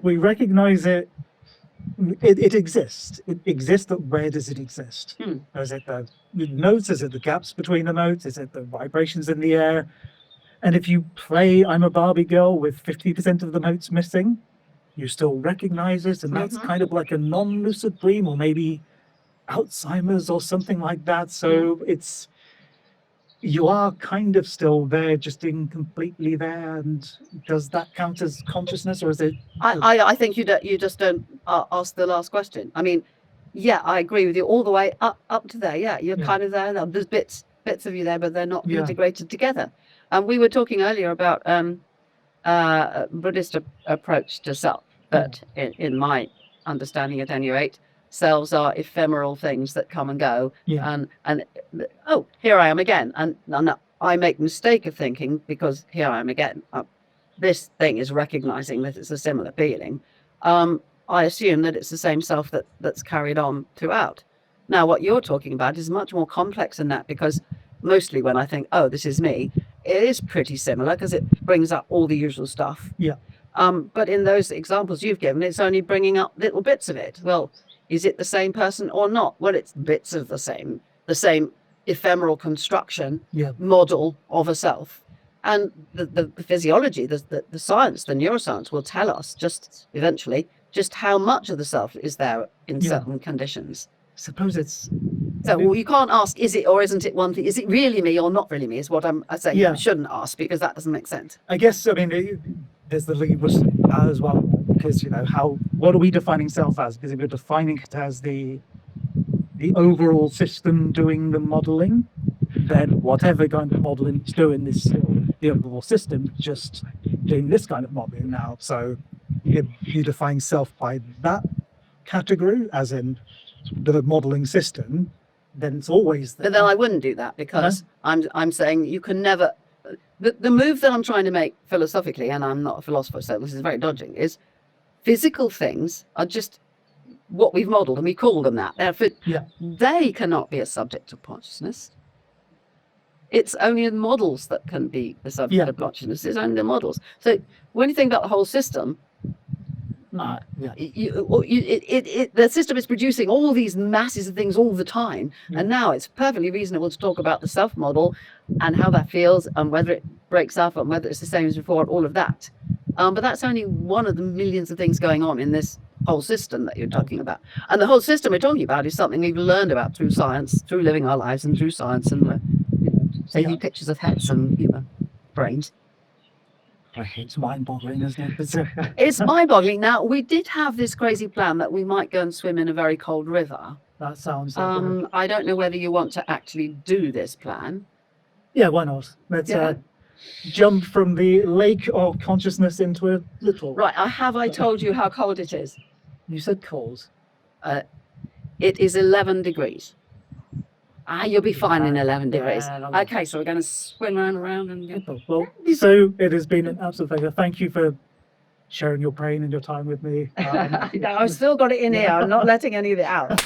We recognize it. It exists. It exists, but where does it exist? Is it the notes? Is it the gaps between the notes? Is it the vibrations in the air? And if you play I'm a Barbie girl with 50% of the notes missing, you still recognize it, and that's kind of like a non-lucid dream, or maybe Alzheimer's or something like that. So you are kind of still there, just incompletely there. And does that count as consciousness, or is it? I think you just don't ask the last question. I mean, yeah, I agree with you all the way up to there. Yeah, you're kind of there. There's bits of you there, but they're not integrated together. And we were talking earlier about Buddhist approach to self, but in my understanding at any rate, selves are ephemeral things that come and go. And oh, here I am again. And I make the mistake of thinking, because here I am again, this thing is recognizing that it's a similar feeling. I assume that it's the same self that's carried on throughout. Now, what you're talking about is much more complex than that, because mostly when I think, oh, this is me, it is pretty similar, because it brings up all the usual stuff. But in those examples you've given, it's only bringing up little bits of it. Well, is it the same person or not? Well, it's bits of the same ephemeral construction, model of a self. And the physiology, the science, the neuroscience will tell us just eventually just how much of the self is there in certain conditions. Suppose it's... So you can't ask, is it or isn't it one thing? Is it really me or not really me, is what I'm saying. You shouldn't ask, because that doesn't make sense. I guess, I mean, there's the linguist as well, because, what are we defining self as? Because if you're defining it as the overall system doing the modeling, then whatever kind of modeling it's doing is still the overall system, just doing this kind of modeling now. So if you define self by that category, as in the modeling system, then it's always there. But then I wouldn't do that, because I'm saying you can never... The move that I'm trying to make philosophically, and I'm not a philosopher, so this is very dodging, is physical things are just what we've modeled, and we call them that. They cannot be a subject of consciousness. It's only the models that can be the subject of consciousness. It's only the models. So when you think about the whole system, the system is producing all these masses of things all the time, and now it's perfectly reasonable to talk about the self model and how that feels, and whether it breaks up, and whether it's the same as before, all of that. But that's only one of the millions of things going on in this whole system that you're talking about. And the whole system we're talking about is something we've learned about through science, through living our lives, and through science, and taking pictures of heads and brains. It's mind-boggling, isn't it? It's mind-boggling. Now, we did have this crazy plan that we might go and swim in a very cold river. That sounds I don't know whether you want to actually do this plan. Yeah, why not? Let's jump from the lake of consciousness into a little... Right, have I told you how cold it is? You said cold. It is 11 degrees. You'll be fine in 11 degrees. Okay, so we're going to swim around and... Well, so it has been an absolute pleasure. Thank you for sharing your brain and your time with me. I've still got it in here. I'm not letting any of it out.